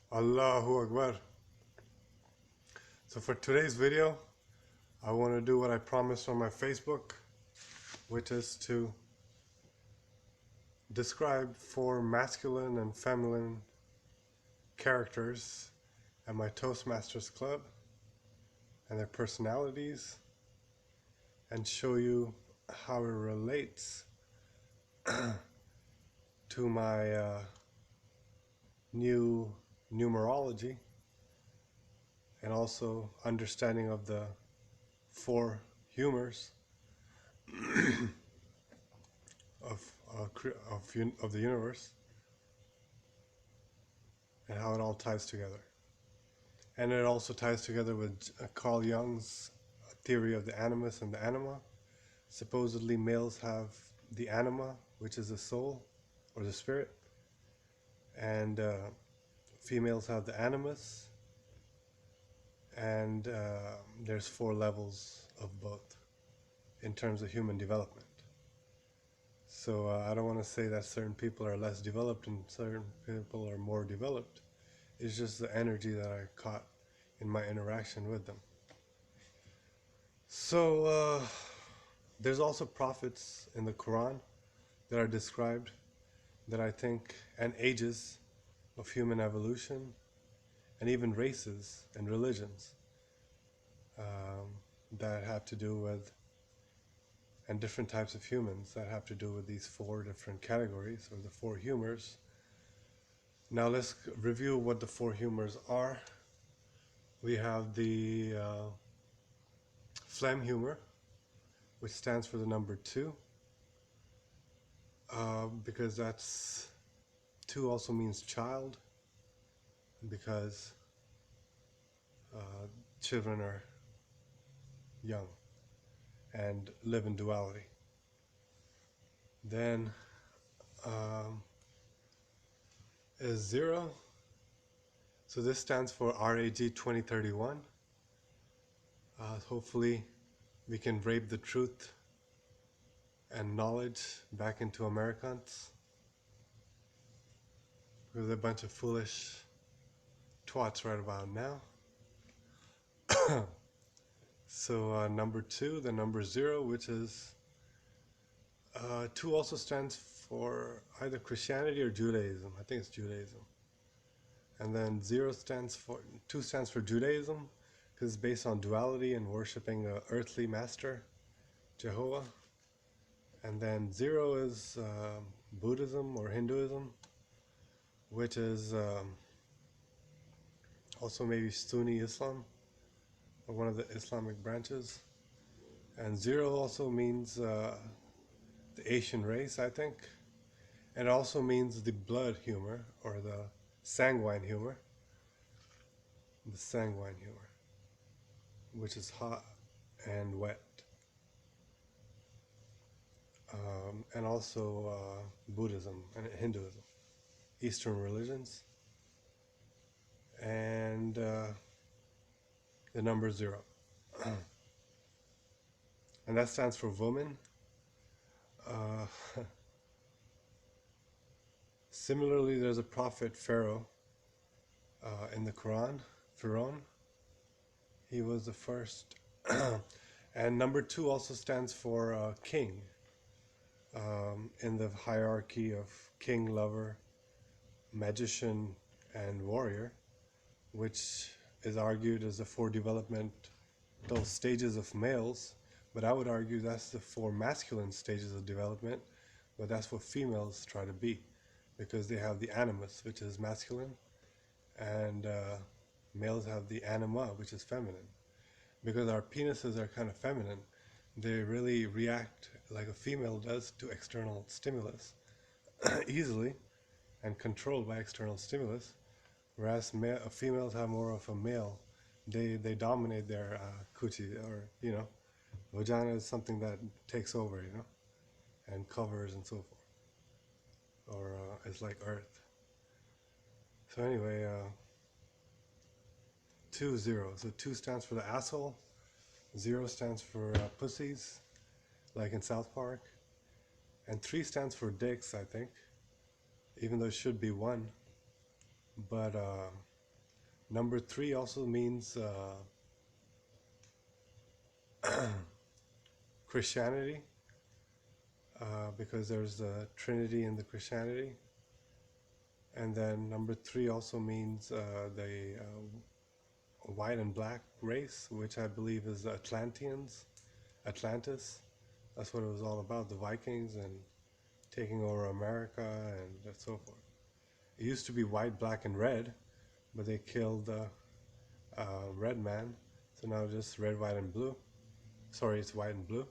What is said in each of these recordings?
Allahu Akbar. So for today's video, I want to do what I promised on my Facebook, which is to describe 4 masculine and feminine characters at my Toastmasters Club and their personalities, and show you how it relates to my new numerology, and also understanding of the 4 humors of the universe, and how it all ties together. And it also ties together with Carl Jung's theory of the Animus and the Anima. Supposedly males have the Anima, which is the soul or the spirit, and females have the Animus, and there's 4 levels of both in terms of human development. So I don't want to say that certain people are less developed and certain people are more developed. It's just the energy that I caught in my interaction with them. So there's also prophets in the Quran that are described that I think, and ages of human evolution, and even races and religions that have to do with, and different types of humans that have to do with these 4 different categories, or the 4 humors. Now let's review what the 4 humors are. We have the Phlegm humor, which stands for the number 2, because that's 2 also means child, because children are young and live in duality. Then is 0. So this stands for RAG 2031. Hopefully we can rape the truth and knowledge back into Americans, with a bunch of foolish twats right about now. So number 2, the number 0, which is 2 also stands for either Christianity or Judaism. I think it's Judaism. And then 2 stands for Judaism, because it's based on duality and worshiping an earthly master, Jehovah. And then 0 is Buddhism or Hinduism, which is also maybe Sunni Islam, or one of the Islamic branches. And 0 also means the Asian race, I think. And it also means the blood humor, or the sanguine humor. The sanguine humor, which is hot and wet. And also Buddhism and Hinduism, Eastern religions. And the number 0. And that stands for woman. Similarly, there's a prophet, Pharaoh, in the Quran, Pharaoh. He was the first. And number 2 also stands for king, in the hierarchy of king, lover, magician, and warrior, which is argued as the 4 developmental stages of males. But I would argue that's the 4 masculine stages of development, but that's what females try to be, because they have the animus, which is masculine, and males have the anima, which is feminine. Because our penises are kind of feminine, they really react like a female does to external stimulus easily, and controlled by external stimulus, whereas females have more of a male. They dominate their coochie, or vagina is something that takes over, and covers and so forth, or it's like earth. So anyway, 2, 0. So 2 stands for the asshole, 0 stands for pussies, like in South Park, and 3 stands for dicks, I think, even though it should be 1. But Number 3 also means Christianity, because there's the Trinity in the Christianity. And then number 3 also means the white and black race, which I believe is the Atlantis. That's what it was all about, the Vikings and taking over America and so forth. It used to be white, black, and red, but they killed the red man, so now just red, white, and blue. Sorry, it's white and blue.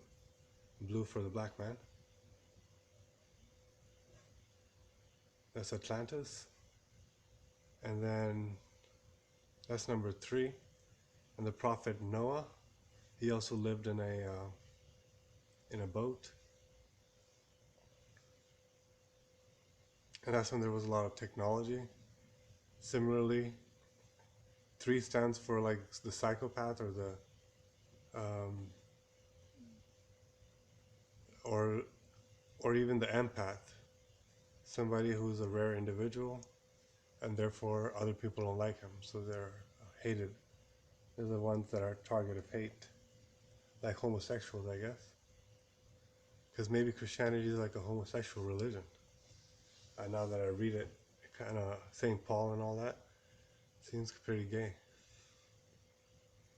Blue for the black man. That's Atlantis. And then that's number 3. And the prophet Noah, he also lived in a boat. And that's when there was a lot of technology. Similarly, 3 stands for like the psychopath or the or even the empath, somebody who's a rare individual, and therefore other people don't like him, so they're hated. They're the ones that are target of hate, like homosexuals, I guess. Because maybe Christianity is like a homosexual religion. Now that I read it, kind of St. Paul and all that, seems pretty gay.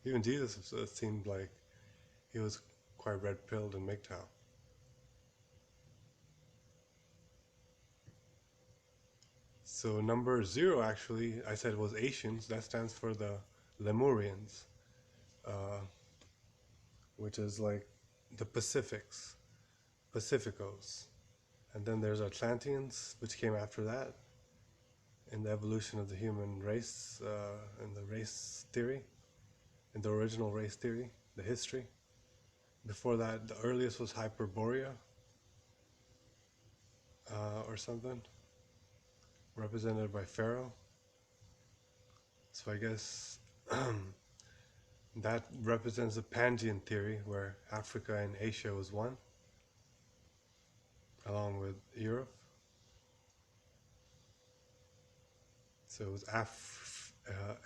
Even Jesus seemed like he was quite red-pilled in MGTOW. So number 0, actually, I said was Asians. That stands for the Lemurians, which is like the Pacificos. And then there's Atlanteans, which came after that, in the evolution of the human race, in the race theory, in the original race theory, the history. Before that, the earliest was Hyperborea, or something, represented by Pharaoh. So I guess that represents the Pangean theory, where Africa and Asia was one, along with Europe. So it was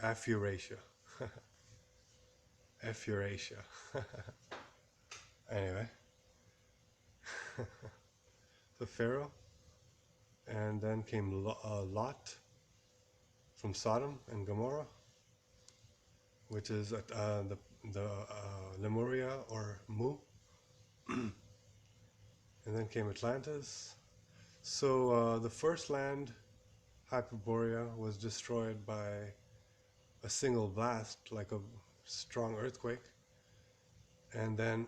Afurasia. Afurasia. Anyway. So Pharaoh, and then came Lot from Sodom and Gomorrah, which is the Lemuria or Mu. And then came Atlantis. So the first land, Hyperborea, was destroyed by a single blast, like a strong earthquake. And then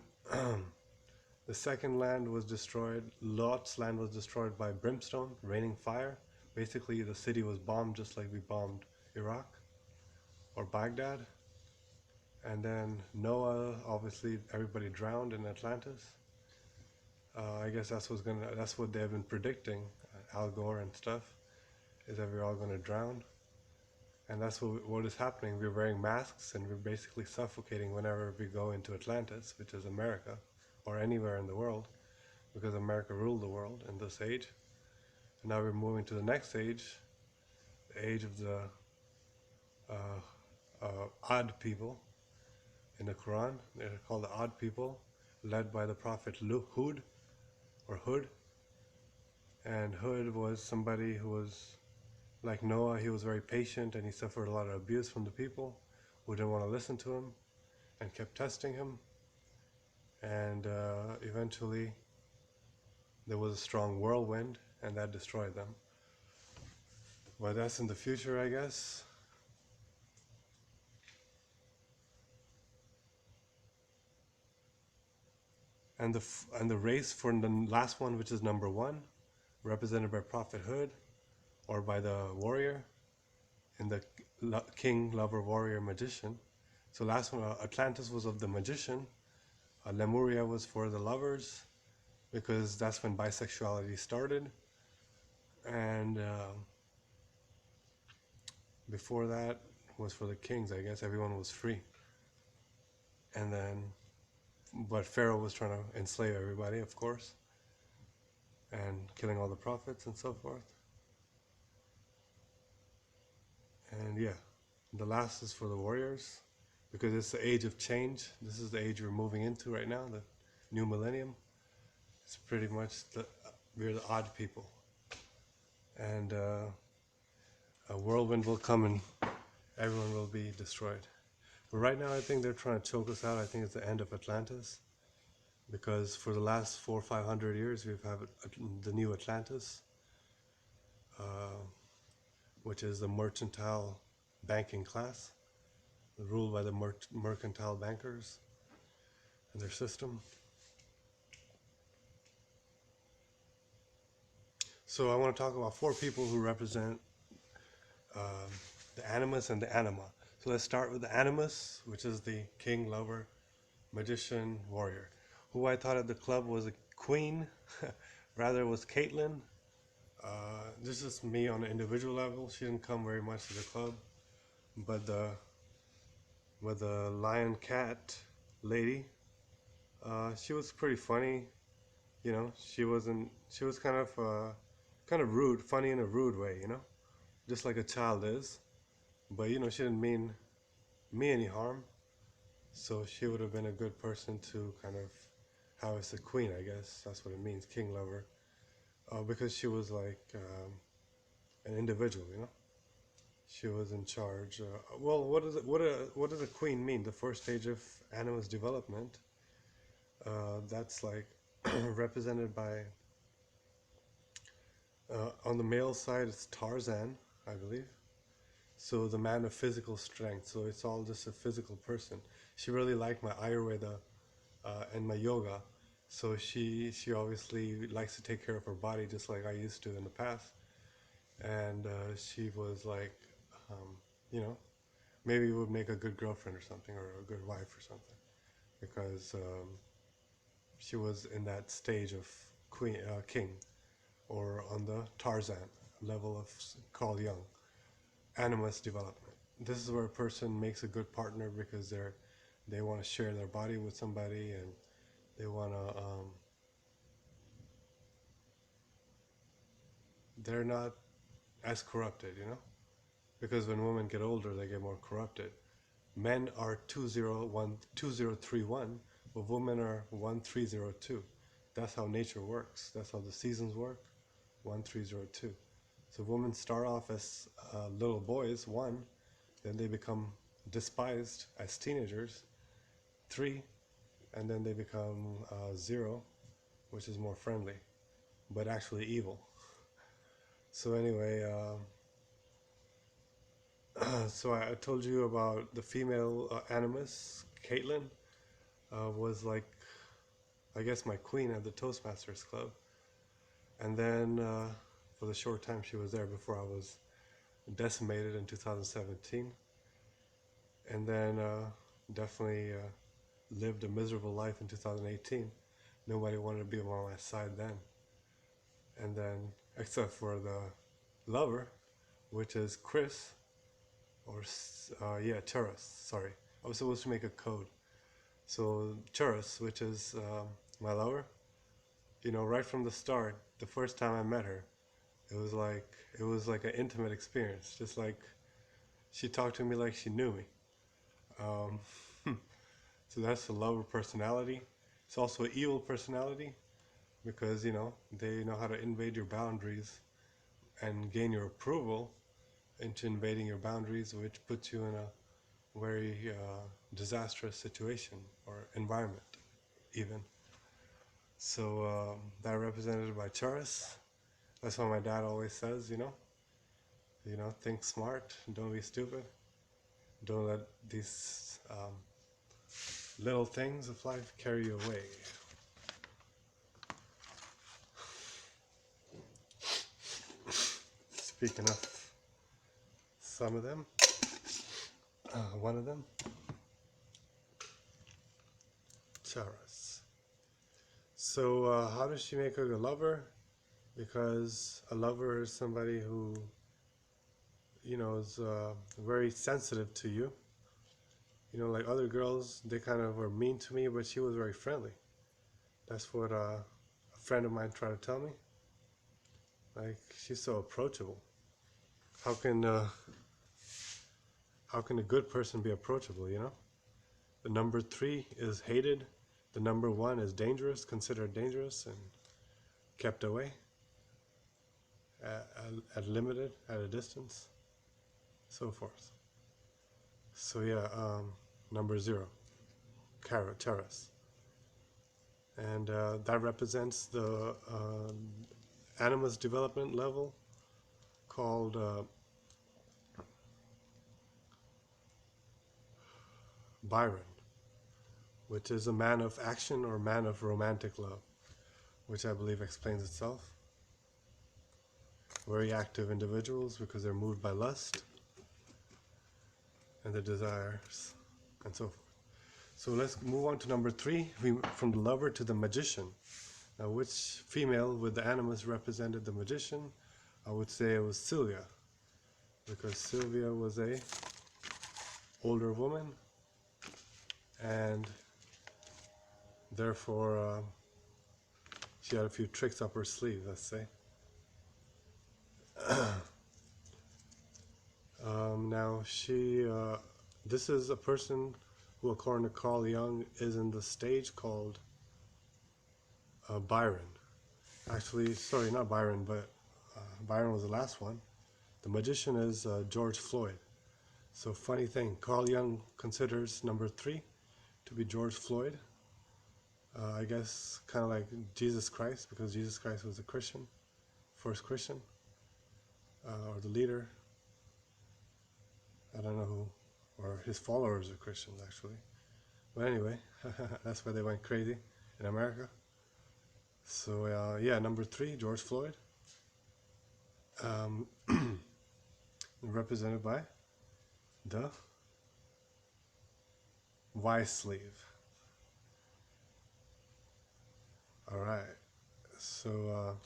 the second land was destroyed, Lot's land was destroyed by brimstone, raining fire. Basically, the city was bombed just like we bombed Iraq or Baghdad. And then Noah, obviously, everybody drowned in Atlantis. I guess that's what they've been predicting, Al Gore and stuff, is that we're all going to drown. And that's what is happening. We're wearing masks and we're basically suffocating whenever we go into Atlantis, which is America, or anywhere in the world, because America ruled the world in this age. And now we're moving to the next age, the age of the odd people in the Quran. They're called the odd people, led by the prophet Hud, or Hud. And Hud was somebody who was like Noah. He was very patient and he suffered a lot of abuse from the people who didn't want to listen to him and kept testing him. And eventually there was a strong whirlwind and that destroyed them. But that's in the future, I guess. And the race for the last one, which is number 1, represented by prophethood, or by the warrior, in the king, lover, warrior, magician. So last one, Atlantis was of the magician. Lemuria was for the lovers, because that's when bisexuality started. And before that was for the kings, I guess. Everyone was free. And then, but Pharaoh was trying to enslave everybody, of course, and killing all the prophets and so forth. And yeah, The last is for the warriors, because it's the age of change. This is the age we're moving into right now, the new millennium. It's pretty much we're the odd people, and a whirlwind will come and everyone will be destroyed. But right now, I think they're trying to choke us out. I think it's the end of Atlantis, because for the last 400 or 500 years we've had the new Atlantis, uh, which is the mercantile banking class, ruled by the mercantile bankers and their system. So I want to talk about four people who represent um, the Animus and the Anima. So let's start with the Animus, which is the king, lover, magician, warrior. Who I thought at the club was a queen, rather it was Caitlin. This is me on an individual level. She didn't come very much to the club, but the lion cat lady, she was pretty funny. You know, she wasn't. She was kind of rude, funny in a rude way. You know, just like a child is. But you know, she didn't mean me any harm. So she would have been a good person to kind of have as a queen, I guess. That's what it means, king lover. Because she was like an individual, you know. She was in charge. Well, what does a queen mean? The first stage of Animus development. That's like represented by on the male side, it's Tarzan, I believe. So the man of physical strength. So it's all just a physical person. She really liked my Ayurveda and my yoga. So she obviously likes to take care of her body just like I used to in the past. And she was like, um, you know, maybe would make a good girlfriend or something, or a good wife or something, because she was in that stage of king, or on the Tarzan level of Carl Jung, Animus development. This is where a person makes a good partner because they want to share their body with somebody, and they want to they're not as corrupted, you know, because when women get older they get more corrupted. Men are 2031, but women are 1302. That's how nature works. That's how the seasons work. 1302. So women start off as little boys, 1, then they become despised as teenagers, 3, and then they become 0, which is more friendly, but actually evil. So anyway, so I told you about the female Animus, Caitlin, was like, I guess, my queen at the Toastmasters Club. And then for the short time she was there before I was decimated in 2017. And then definitely lived a miserable life in 2018. Nobody wanted to be on my side then. And then, except for the lover, which is Chris, or Charis, sorry. I was supposed to make a code. So Charis, which is my lover, you know, right from the start, the first time I met her, it was like an intimate experience. Just like she talked to me like she knew me. Um, so that's the lover personality. It's also an evil personality because you know they know how to invade your boundaries and gain your approval into invading your boundaries, which puts you in a very disastrous situation or environment, even. So that represented by Charis. That's what my dad always says, you know, think smart, don't be stupid. Don't let these little things of life carry you away. Speaking of some of them, one of them, Charis. So how does she make a good lover? Because a lover is somebody who, you know, is very sensitive to you. You know, like other girls, they kind of were mean to me, but she was very friendly. That's what a friend of mine tried to tell me. Like, she's so approachable. How can how can a good person be approachable, you know? The number 3 is hated. The number 1 is dangerous, considered dangerous and kept away, at limited, at a distance, so forth. So yeah, number 0, Taurus. And that represents the Animus development level called Byron, which is a man of action or man of romantic love, which I believe explains itself. Very active individuals because they're moved by lust and their desires and so forth. So let's move on to number 3, from the lover to the magician. Now, which female with the Animus represented the magician? I would say it was Sylvia, because Sylvia was a older woman, and therefore she had a few tricks up her sleeve, let's say. Now this is a person who, according to Carl Jung, is in the stage called Byron. Actually, sorry, not Byron, but Byron was the last one. The magician is George Floyd. So funny thing, Carl Jung considers number 3 to be George Floyd. I guess kind of like Jesus Christ, because Jesus Christ was a Christian, first Christian, or the leader. I don't know who, or his followers are Christians actually. But anyway, that's why they went crazy in America. So yeah, number 3, George Floyd, represented by the Y sleeve. All right, so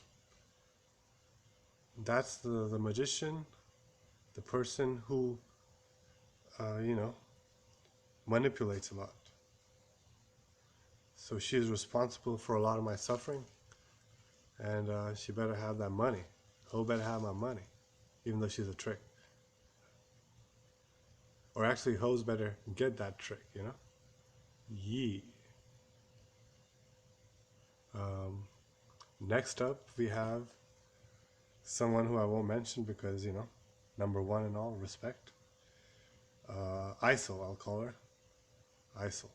that's the magician, the person who manipulates a lot. So she's responsible for a lot of my suffering, and she better have that money. Ho better have my money, even though she's a trick. Or actually, hoes better get that trick, you know? Yee. Next up, we have someone who I won't mention because, number 1 in all, respect. Isel, I'll call her. Isel.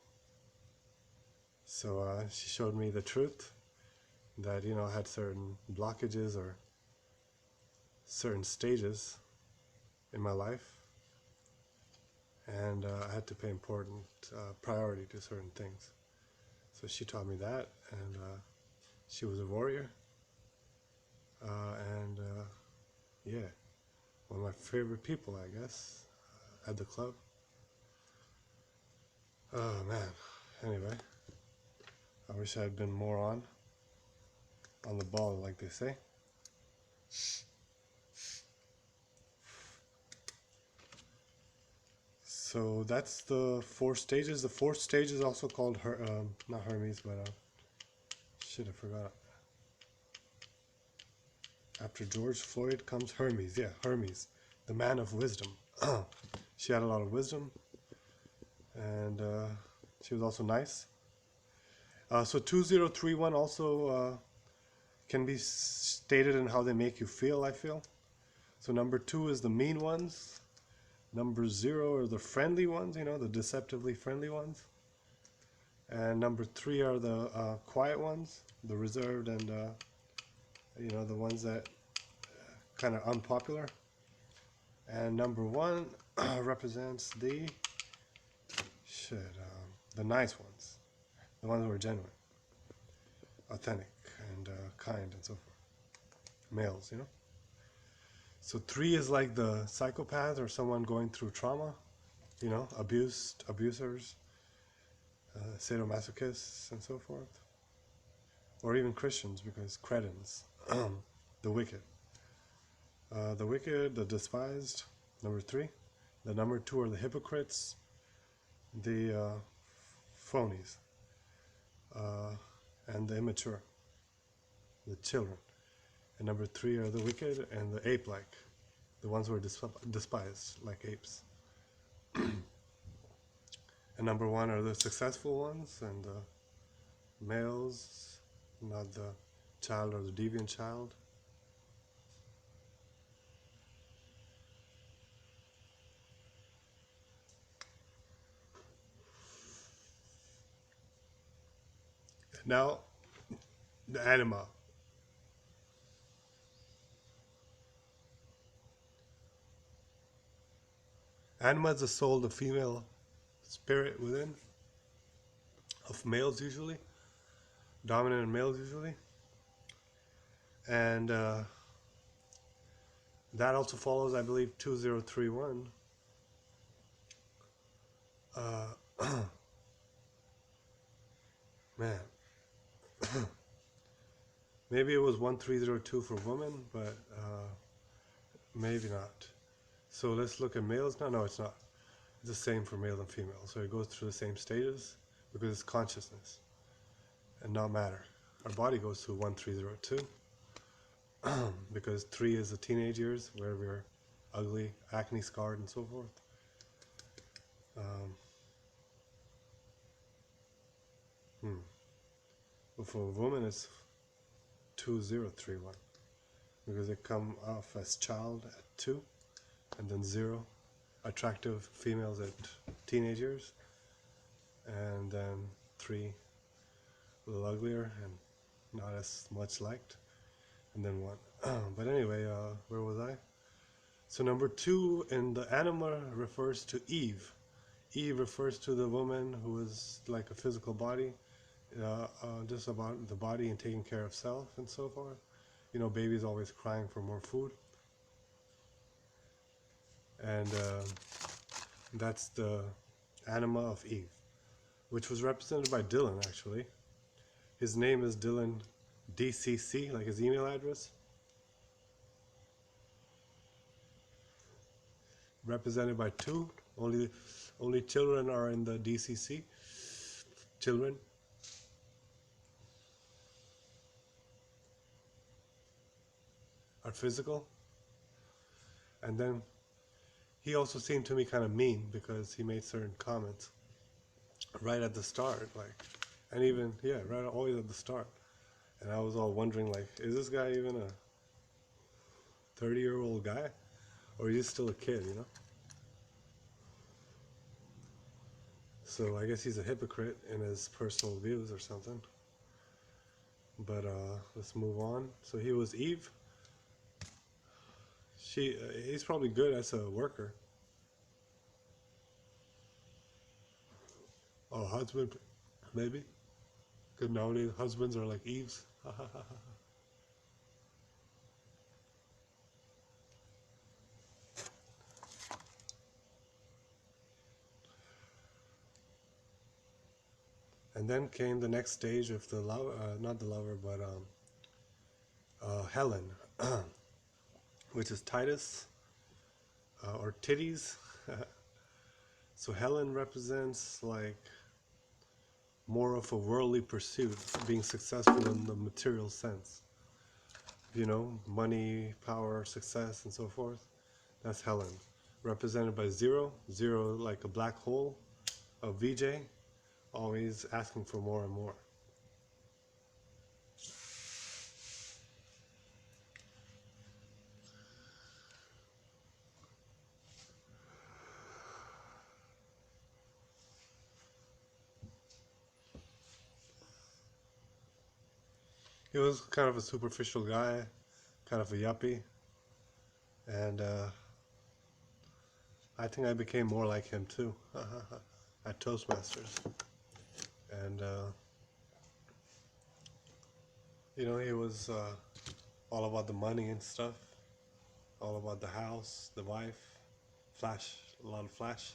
So she showed me the truth that, I had certain blockages or certain stages in my life. And I had to pay important priority to certain things. So she taught me that, and she was a warrior. Yeah, one of my favorite people, I guess, at the club. Oh man, anyway, I wish I had been more on the ball, like they say. So that's the 4 stages. The 4th stage is also called not Hermes, but shit, I forgot. After George Floyd comes Hermes. Yeah, Hermes, the man of wisdom. She had a lot of wisdom, and she was also nice. So 2031 also can be stated in how they make you feel, I feel. So number 2 is the mean ones. Number 0 are the friendly ones, the deceptively friendly ones. And number 3 are the quiet ones, the reserved and, the ones that kind of unpopular. And number 1 represents the nice ones, the ones who are genuine, authentic, and kind, and so forth. Males, So 3 is like the psychopath or someone going through trauma, abusers, sadomasochists, and so forth. Or even Christians, because cretins, the wicked. The wicked, the despised, number 3. The number 2 are the hypocrites, the phonies, and the immature, the children. And number 3 are the wicked and the ape-like, the ones who are despised, like apes. And number one are the successful ones, and the males, not the child or the deviant child. Now, the anima. Anima is the soul, the female spirit within, of males usually, dominant males usually. And that also follows, I believe, 2031. Uh, man, maybe it was 1302 for women, but maybe not. So let's look at males now. No, it's not. It's the same for male and female. So it goes through the same stages because it's consciousness and not matter. Our body goes through 1302 because 3 is the teenage years where we're ugly, acne scarred, and so forth. Um, But for a woman, it's 2031 because they come off as child at 2 and then 0, attractive females at teenagers, and then 3, a little uglier and not as much liked, and then 1. But anyway, where was I? So number 2 in the anima refers to Eve. Eve refers to the woman who is like a physical body, just about the body and taking care of self and so forth. You know, baby's always crying for more food. And that's the anima of Eve, which was represented by Dylan, actually. His name is Dylan DCC, like his email address. Represented by 2. Only children are in the DCC. Children. Are physical. And then he also seemed to me kind of mean because he made certain comments right at the start, like, and even, yeah, right always at the start. And I was all wondering, like, is this guy even a 30-year-old guy? Or is he still a kid, you know? So I guess he's a hypocrite in his personal views or something. But let's move on. So he was Eve. He's probably good as a worker. Oh, husband, maybe. Because nowadays husbands are like Eves. And then came the next stage of the lover, not the lover, but Helen, which is Titus, or titties. So Helen represents like more of a worldly pursuit, being successful in the material sense. You know, money, power, success, and so forth. That's Helen. Represented by 0, 0 like a black hole, a VJ, always asking for more and more. He was kind of a superficial guy, kind of a yuppie, and I think I became more like him too at Toastmasters. And you know, he was all about the money and stuff, all about the house, the wife, flash, a lot of flash.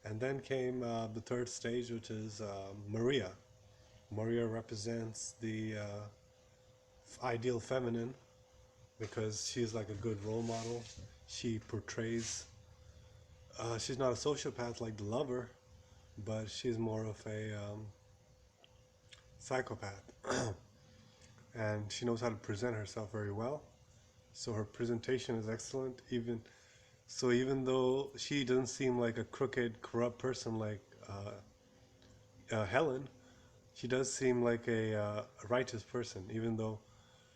And then came the third stage, which is Maria. Maria represents the ideal feminine because she's like a good role model. She portrays, she's not a sociopath like the lover, but she's more of a psychopath. And she knows how to present herself very well. So her presentation is excellent, even So even though she doesn't seem like a crooked, corrupt person like Helen, she does seem like a righteous person, even though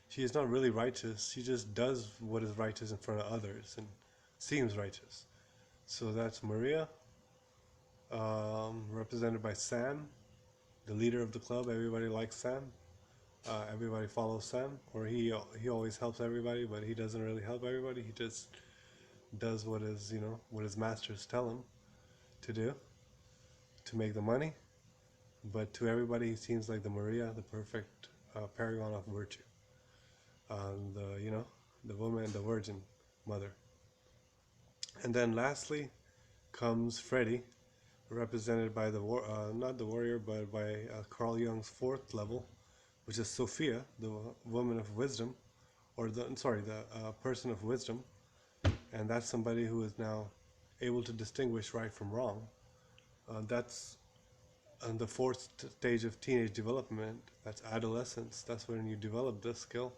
she is not really righteous. She just does what is righteous in front of others and seems righteous. So that's Maria, represented by Sam, the leader of the club. Everybody likes Sam. Everybody follows Sam, or he always helps everybody, but he doesn't really help everybody. He just does what what his masters tell him to do to make the money. But to everybody, he seems like the Maria, the perfect paragon of virtue, the woman, the Virgin Mother. And then lastly comes Freddy, represented by not the warrior, but by Carl Jung's fourth level, which is Sophia, the woman of wisdom, or the person of wisdom, and that's somebody who is now able to distinguish right from wrong. That's the fourth stage of teenage development. That's adolescence. That's when you develop this skill.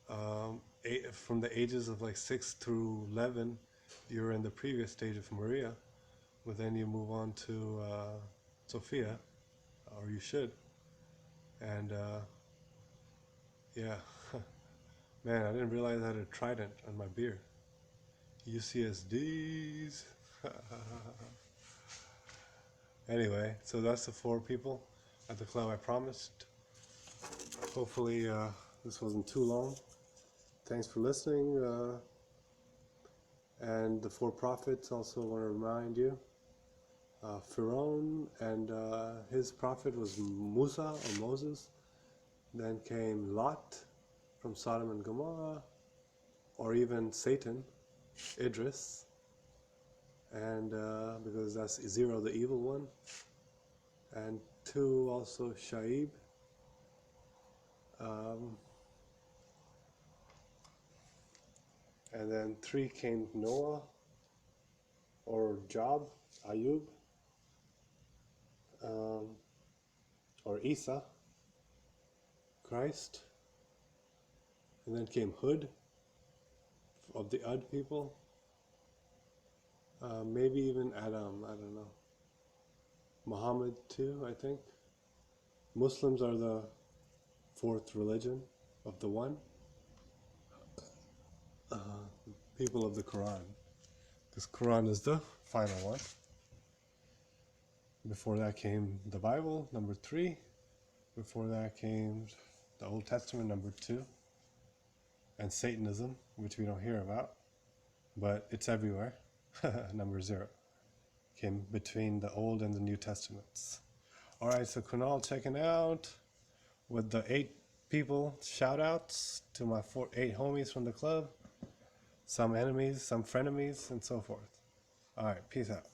From the ages of like 6 through 11, you're in the previous stage of Maria, but then you move on to Sophia, or you should. And yeah, man, I didn't realize I had a trident on my beard. UCSDs. Anyway, so that's the 4 people at the club I promised. Hopefully this wasn't too long. Thanks for listening. And the 4 prophets, also want to remind you. Pharaoh and his prophet was Musa or Moses. Then came Lot from Sodom and Gomorrah, or even Satan, Idris, and because that's 0, the evil one, and 2 also Shaib, and then 3 came Noah, or Job, Ayub, or Isa, Christ, and then came Hud of the Ud people, maybe even Adam, I don't know. Muhammad too, I think. Muslims are the 4th religion of the one. People of the Quran, because Quran is the final one. Before that came the Bible, number 3. Before that came the Old Testament, number 2. And Satanism, which we don't hear about, but it's everywhere, number 0. Came between the Old and the New Testaments. Alright, so Kunal checking out with the 8 people. Shout outs to my 8 homies from the club. Some enemies, some frenemies, and so forth. Alright, peace out.